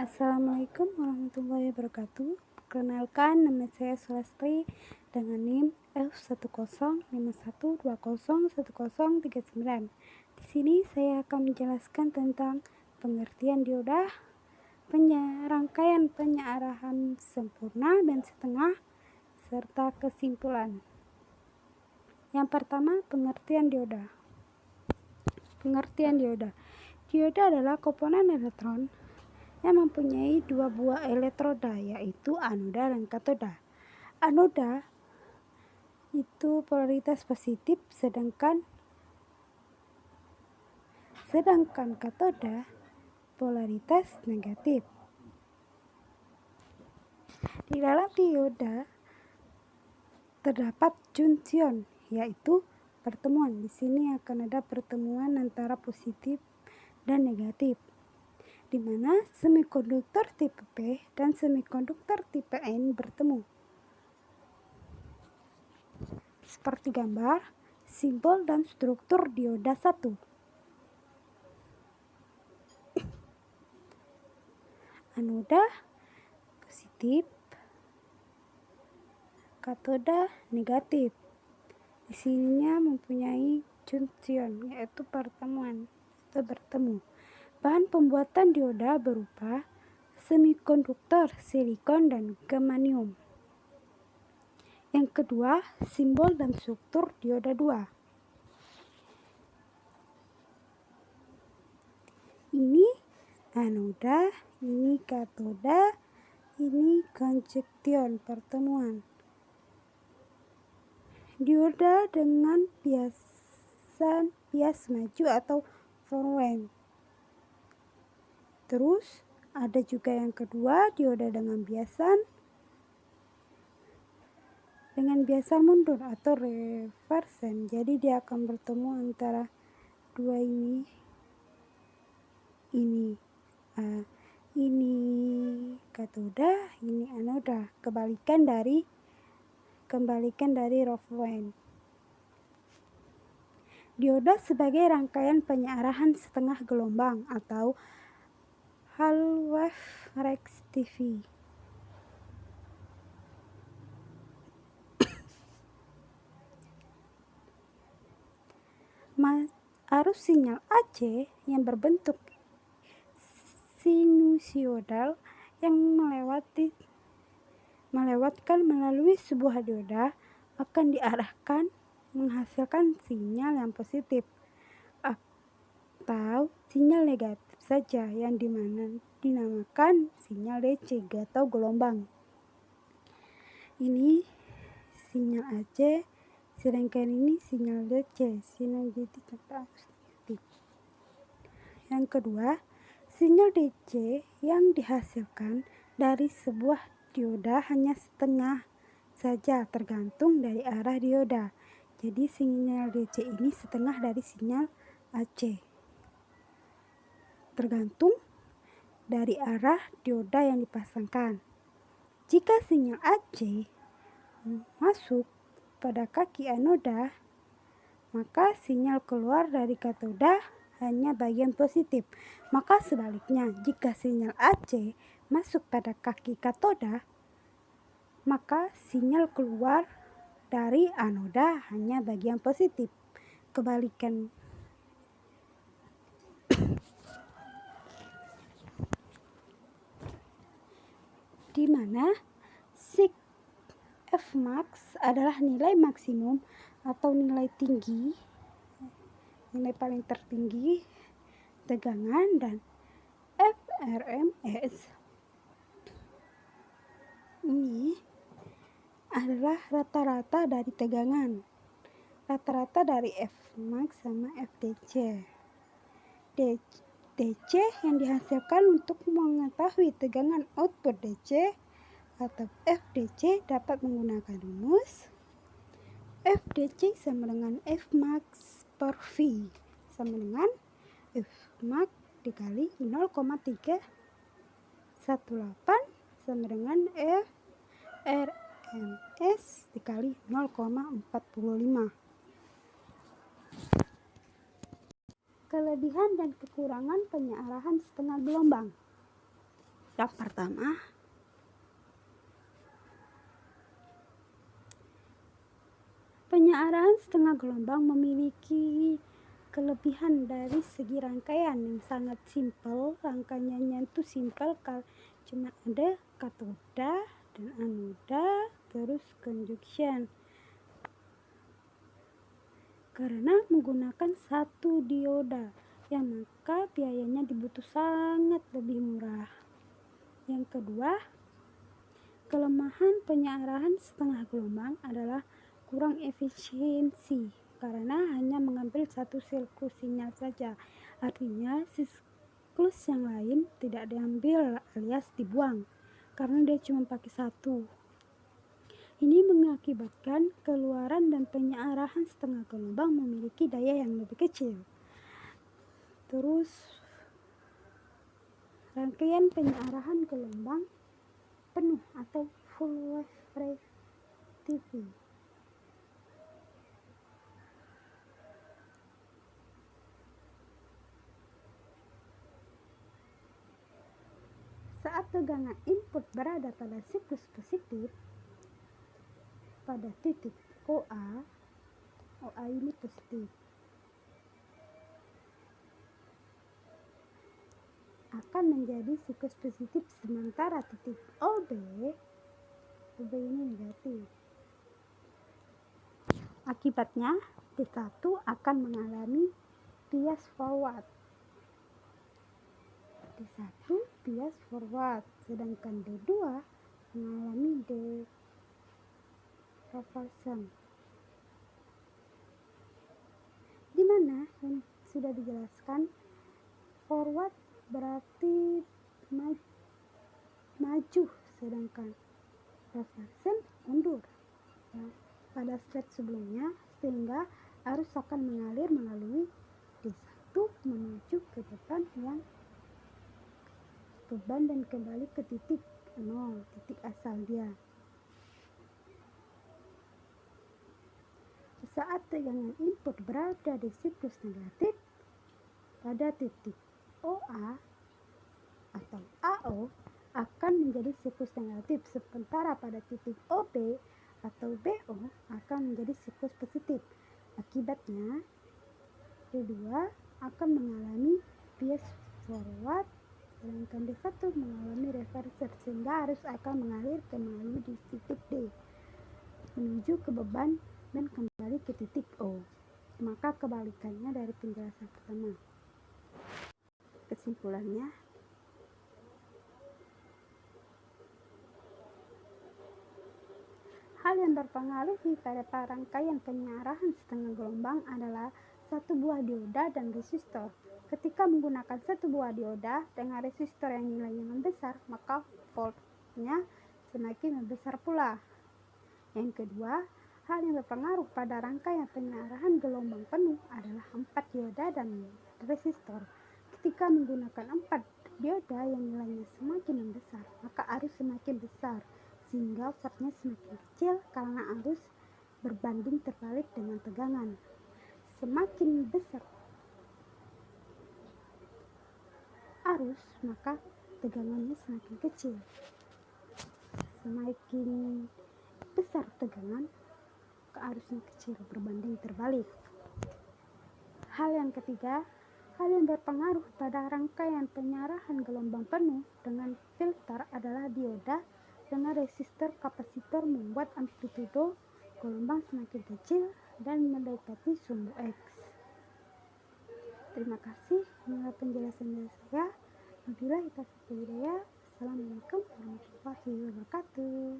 Assalamualaikum warahmatullahi wabarakatuh. Perkenalkan, nama saya Sulastri dengan NIM F1051201039. Di sini saya akan menjelaskan tentang pengertian dioda, rangkaian penyearahan sempurna dan setengah, serta kesimpulan. Yang pertama, pengertian dioda. Pengertian dioda. Dioda adalah komponen elektron yang mempunyai dua buah elektroda, yaitu anoda dan katoda. Anoda itu polaritas positif, sedangkan katoda polaritas negatif. Di dalam dioda terdapat junction, yaitu pertemuan. Di sini akan ada pertemuan antara positif dan negatif, di mana semikonduktor tipe P dan semikonduktor tipe N bertemu. Seperti gambar, simbol dan struktur dioda 1. Anoda positif, katoda negatif. Di sininya mempunyai junction, yaitu pertemuan atau bertemu. Bahan pembuatan dioda berupa semikonduktor silikon dan germanium. Yang kedua, simbol dan struktur dioda 2. Ini anoda, ini katoda, ini junction, pertemuan. Dioda dengan bias maju atau forward. Terus ada juga yang kedua, dioda dengan biasan mundur atau reverse. Jadi dia akan bertemu antara dua ini katoda, ini anoda, kebalikan dari reverse. Dioda sebagai rangkaian penyearahan setengah gelombang atau half-wave rectifier. Arus sinyal AC yang berbentuk sinusoidal yang melewatkan melalui sebuah dioda akan diarahkan menghasilkan sinyal yang positif atau sinyal negatif saja, yang dinamakan sinyal DC atau gelombang. Ini sinyal AC, sedangkan ini sinyal DC, sinyal DC tanpa arus negatif. Yang kedua, sinyal DC yang dihasilkan dari sebuah dioda hanya setengah saja, tergantung dari arah dioda. Jadi sinyal DC ini setengah dari sinyal AC, tergantung dari arah dioda yang dipasangkan. Jika sinyal AC masuk pada kaki anoda, maka sinyal keluar dari katoda hanya bagian positif. Maka sebaliknya, jika sinyal AC masuk pada kaki katoda, maka sinyal keluar dari anoda hanya bagian positif. Kebalikan. Di mana sig Fmax adalah nilai maksimum atau nilai paling tertinggi tegangan, dan Frms ini adalah rata-rata dari tegangan, rata-rata dari Fmax sama FDC. DC yang dihasilkan untuk mengetahui tegangan output DC atau FDC dapat menggunakan rumus FDC sama dengan Fmax per V sama dengan Fmax dikali 0,318 sama dengan Frms dikali 0,45. Kelebihan dan kekurangan penyearahan setengah gelombang. Yang pertama, penyiaran setengah gelombang memiliki kelebihan dari segi rangkaian yang sangat simpel. Rangkaiannya itu simpel, cuma ada katoda dan anoda, terus conjunction. Karena menggunakan satu dioda, yang maka biayanya dibutuh sangat lebih murah. Yang kedua, kelemahan penyiaran setengah gelombang adalah kurang efisiensi karena hanya mengambil satu siklus sinyal saja. Artinya siklus yang lain tidak diambil alias dibuang karena dia cuma pakai satu. Ini mengakibatkan keluaran dan penyiaran setengah gelombang memiliki daya yang lebih kecil. Terus rangkaian penyiaran gelombang penuh atau full wave TV. Saat tegangan input berada pada siklus positif pada titik OA ini positif, akan menjadi siklus positif, sementara titik OB ini negatif. Akibatnya D1 akan mengalami bias forward, sedangkan D2 mengalami reversion. Di mana sudah dijelaskan, forward berarti maju, sedangkan reversion mundur pada slide sebelumnya, sehingga arus akan mengalir melalui D1 menuju ke beban dan kembali ke titik 0, titik asal dia. Saat tegangan input berada di siklus negatif pada titik OA atau AO akan menjadi siklus negatif, sementara pada titik OB atau BO akan menjadi siklus positif. Akibatnya D2 akan mengalami bias forward, sedangkan D1 mengalami reverser, sehingga arus akan mengalir melalui di titik D menuju ke beban dan kembali ke titik O. Maka kebalikannya dari penjelasan pertama. Kesimpulannya, hal yang berpengaruh pada rangkaian penyiaran setengah gelombang adalah satu buah dioda dan resistor. Ketika menggunakan satu buah dioda dengan resistor yang nilainya membesar, maka voltnya semakin membesar pula. Yang kedua, hal yang berpengaruh pada rangkaian penyiaran gelombang penuh adalah 4 dioda dan resistor. Ketika menggunakan 4 dioda yang nilainya semakin membesar, maka arus semakin besar, sehingga voltnya semakin kecil karena arus berbanding terbalik dengan tegangan. Semakin besar arus, maka tegangannya semakin kecil. Semakin besar tegangan, ke arusnya kecil, berbanding terbalik. Hal yang ketiga, hal yang berpengaruh pada rangkaian penyiaran gelombang penuh dengan filter adalah dioda dengan resistor kapasitor membuat amplitudo gelombang semakin kecil dan mendekati sumbu X. Terima kasih, inilah penjelasan dari saya. Wabillahi taufiq wal hidayah. Assalamualaikum warahmatullahi wabarakatuh.